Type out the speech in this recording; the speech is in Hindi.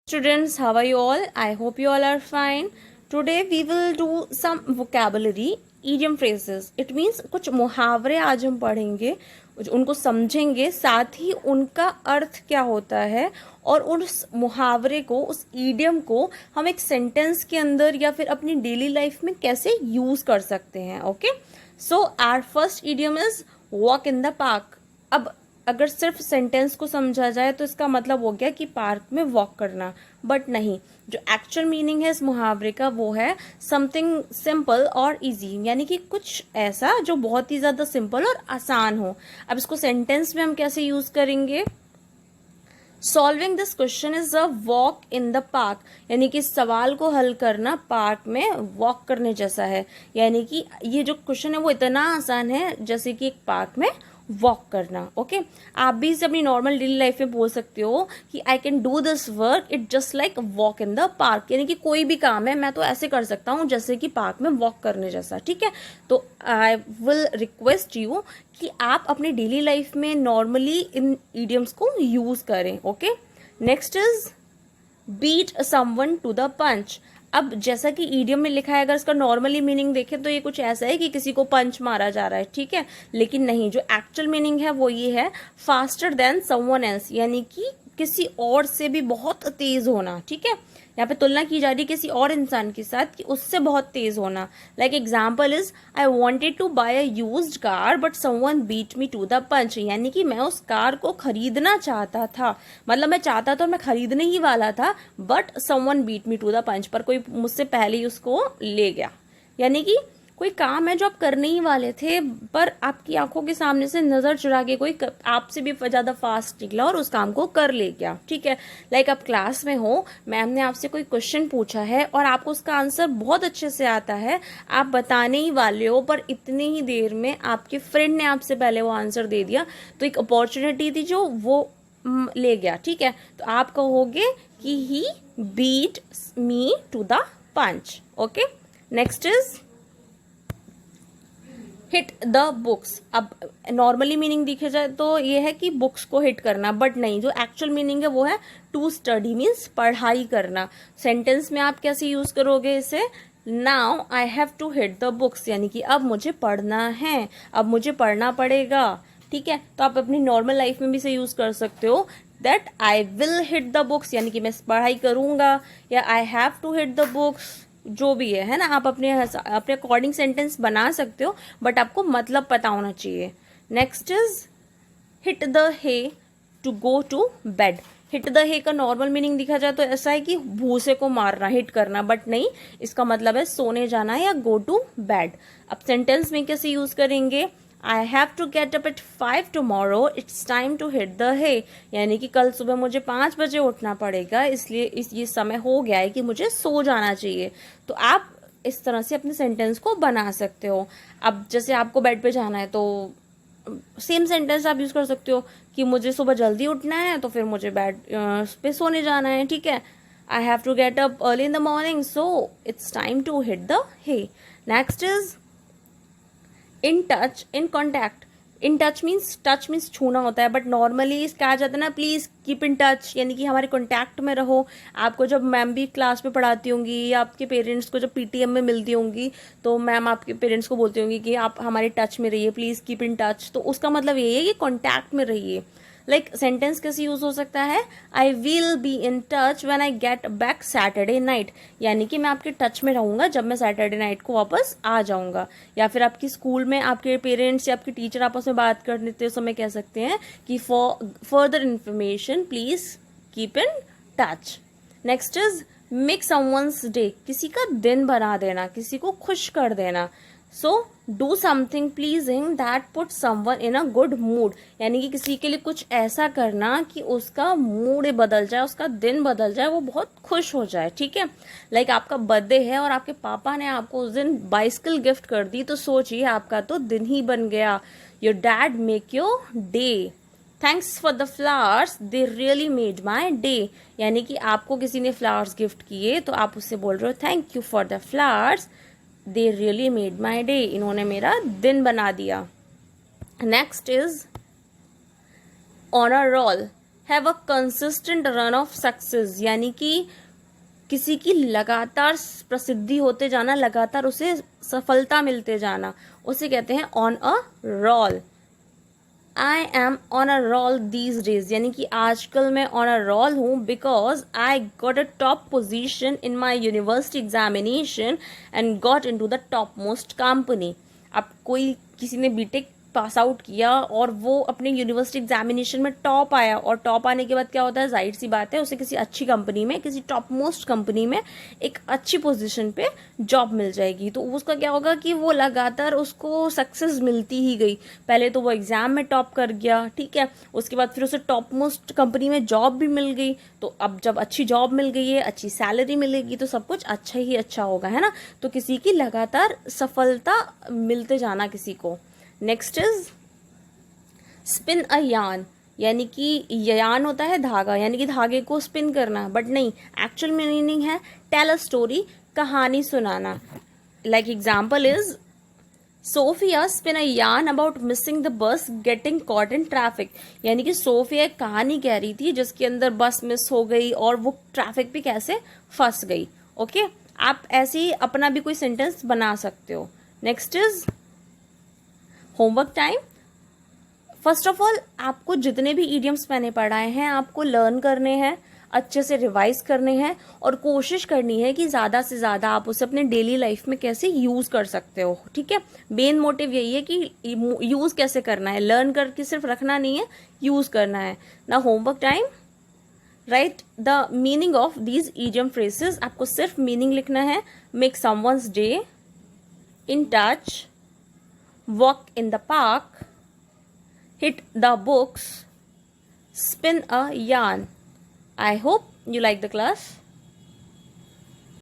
Students, how are you all? I hope you all are fine. Today we will do some vocabulary, idiom phrases. It means कुछ मुहावरे आज हम पढ़ेंगे, उनको समझेंगे, साथ ही उनका अर्थ क्या होता है और उस मुहावरे को, उस इडियम को हम एक सेंटेंस के अंदर या फिर अपनी डेली लाइफ में कैसे यूज कर सकते हैं. Okay, so our first idiom is walk in the park. अब अगर सिर्फ सेंटेंस को समझा जाए तो इसका मतलब हो गया कि पार्क में वॉक करना, बट नहीं. जो एक्चुअल मीनिंग है इस मुहावरे का वो है समथिंग सिंपल और इजी, यानी कि कुछ ऐसा जो बहुत ही ज्यादा सिंपल और आसान हो. अब इसको सेंटेंस में हम कैसे यूज करेंगे? Solving this question is a walk in the park, यानी कि सवाल को हल करना पार्क में वॉक करने जैसा है. यानी कि ये जो क्वेश्चन है वो इतना आसान है जैसे कि एक पार्क में वॉक करना. ओके, आप भी इसे अपनी नॉर्मल डेली लाइफ में बोल सकते हो कि I can do this work it just like walk in the park, यानी कि कोई भी काम है मैं तो ऐसे कर सकता हूँ जैसे कि पार्क में वॉक करने जैसा. ठीक है, तो आई विल रिक्वेस्ट यू कि आप अपनी डेली लाइफ में नॉर्मली इन इडियम्स को यूज करें. Okay, next is beat someone to the punch. अब जैसा कि ईडियम में लिखा है, अगर इसका नॉर्मली मीनिंग देखें तो ये कुछ ऐसा है कि किसी को पंच मारा जा रहा है. ठीक है, लेकिन नहीं, जो एक्चुअल मीनिंग है वो ये है फास्टर देन समवन एल्स, यानी कि किसी और से भी बहुत तेज होना. ठीक है, यहाँ पे तुलना की जा रही है किसी और इंसान के साथ कि उससे बहुत तेज होना. Like example is I wanted to buy a used car but someone beat me to the punch, यानी कि मैं उस कार को खरीदना चाहता था, मतलब मैं चाहता था और मैं खरीदने ही वाला था, but someone beat me to the punch, पर कोई मुझसे पहले ही उसको ले गया. यानी कि कोई काम है जो आप करने ही वाले थे पर आपकी आंखों के सामने से नजर चुरा के कोई आपसे भी ज्यादा फास्ट निकला और उस काम को कर ले गया. ठीक है, लाइक आप क्लास में हो, मैम ने आपसे कोई क्वेश्चन पूछा है और आपको उसका आंसर बहुत अच्छे से आता है, आप बताने ही वाले हो पर इतनी ही देर में आपके फ्रेंड ने आपसे पहले वो आंसर दे दिया, तो एक अपॉर्चुनिटी थी जो वो ले गया. ठीक है, तो आप कहोगे कि he beat me to the punch. Okay, next is hit the books. अब नॉर्मली मीनिंग दिखे जाए तो ये है कि बुक्स को हिट करना, बट नहीं, जो एक्चुअल मीनिंग है वो है टू स्टडी मीन्स पढ़ाई करना. सेंटेंस में आप कैसे यूज करोगे इसे? Now I have to hit the books, यानी कि अब मुझे पढ़ना है, अब मुझे पढ़ना पड़ेगा. ठीक है, तो आप अपनी नॉर्मल लाइफ में भी इसे यूज कर सकते हो that I will hit the books, यानी कि मैं पढ़ाई करूंगा, या I have to hit the books, जो भी है ना. आप अपने अकॉर्डिंग सेंटेंस बना सकते हो, बट आपको मतलब पता होना चाहिए. Next is hit the hay to go to bed. Hit the hay का नॉर्मल मीनिंग दिखा जाए तो ऐसा है कि भूसे को मारना, हिट करना, बट नहीं, इसका मतलब है सोने जाना या गो टू बेड. अब सेंटेंस में कैसे यूज करेंगे? I have to get up at 5 tomorrow it's time to hit the hay, यानी कि कल सुबह मुझे 5 बजे उठना पड़ेगा, इसलिए ये समय हो गया है कि मुझे सो जाना चाहिए. तो आप इस तरह से अपने सेंटेंस को बना सकते हो. अब जैसे आपको बेड पे जाना है तो सेम सेंटेंस आप यूज कर सकते हो कि मुझे सुबह जल्दी उठना है तो फिर मुझे बेड पे सोने जाना है. ठीक है, I have to get up early in the morning so it's time to hit the hay. Next is in touch, in contact. In touch means छूना होता है, बट नॉर्मली कहा जाता है ना प्लीज कीप इन टच, यानी कि हमारे कॉन्टैक्ट में रहो. आपको जब मैम भी क्लास में पढ़ाती होंगी या आपके पेरेंट्स को जब पीटीएम में मिलती होंगी तो मैम आपके पेरेंट्स को बोलती होंगी कि आप हमारे टच में रहिए, प्लीज कीप इन टच. तो उसका मतलब यही है कि कॉन्टैक्ट में रहिए. लाइक सेंटेंस कैसे यूज हो सकता है? I will be in touch when I get back Saturday night, यानी कि मैं आपके टच में रहूंगा जब मैं सैटरडे नाइट को वापस आ जाऊंगा. या फिर आपकी स्कूल में आपके पेरेंट्स या आपके टीचर आपस में बात करते समय कह सकते हैं कि for further information please keep in touch. Next is make someone's day. किसी का दिन बना देना, किसी को खुश कर देना. So do something pleasing that put someone in a good mood, यानी कि किसी के लिए कुछ ऐसा करना कि उसका मूड बदल जाए, उसका दिन बदल जाए, वो बहुत खुश हो जाए. ठीक है, लाइक आपका बर्थडे है और आपके पापा ने आपको उस दिन बाइसिकल गिफ्ट कर दी, तो सोचिए आपका तो दिन ही बन गया. Your dad make your day. Thanks for the flowers they really made my day, यानी कि आपको किसी ने फ्लावर्स गिफ्ट किए तो आप उससे बोल रहे हो thank you for the flowers they really made my day, इन्होंने मेरा दिन बना दिया. Next is on a roll. Have a consistent run of success, यानी कि किसी की लगातार प्रसिद्धि होते जाना, लगातार उसे सफलता मिलते जाना, उसे कहते हैं on a roll. I am on a roll these days, यानी कि आजकल मैं ऑन अ रोल हूँ because I got a top position in my university examination and got into the top most company. अब कोई किसी ने बीटेक पास आउट किया और वो अपने यूनिवर्सिटी एग्जामिनेशन में टॉप आया, और टॉप आने के बाद क्या होता है, जाहिर सी बात है उसे किसी अच्छी कंपनी में, किसी टॉप मोस्ट कंपनी में एक अच्छी पोजीशन पे जॉब मिल जाएगी। तो उसका क्या होगा कि वो लगातार उसको सक्सेस मिलती ही गई। पहले तो वो एग्जाम में टॉप कर गया, ठीक है, उसके बाद फिर उसे टॉप मोस्ट कंपनी में जॉब भी मिल गई। तो अब जब अच्छी जॉब मिल गई है, अच्छी सैलरी मिलेगी, तो सब कुछ अच्छा ही अच्छा होगा, है ना। तो किसी की लगातार सफलता मिलते जाना किसी को। Next is spin a yarn, यानी कि यार्न होता है धागा, यानी कि धागे को स्पिन करना, बट नहीं, एक्चुअल मीनिंग है टेल अ स्टोरी, कहानी सुनाना। Like example is Sophia spin a yarn about missing the bus getting caught in traffic, यानी कि सोफिया एक कहानी कह रही थी जिसके अंदर बस मिस हो गई और वो ट्रैफिक पे कैसे फंस गई। ओके, आप ऐसे ही अपना भी कोई सेंटेंस बना सकते हो। Next is homework time. First of all आपको जितने भी इडियम्स मैंने पढ़ाए हैं आपको लर्न करने हैं, अच्छे से रिवाइज करने हैं, और कोशिश करनी है कि ज़्यादा से ज़्यादा आप उसे अपने डेली लाइफ में कैसे यूज़ कर सकते हो, ठीक है। मेन मोटिव यही है कि यूज़ कैसे करना है, लर्न करके सिर्फ रखना नहीं है, यूज़ करना है ना। Homework time, right the meaning of these idiom phrases, आपको सिर्फ मीनिंग लिखना है। Make someone's day, in touch, walk in the park, hit the books, spin a yarn. I hope you like the class.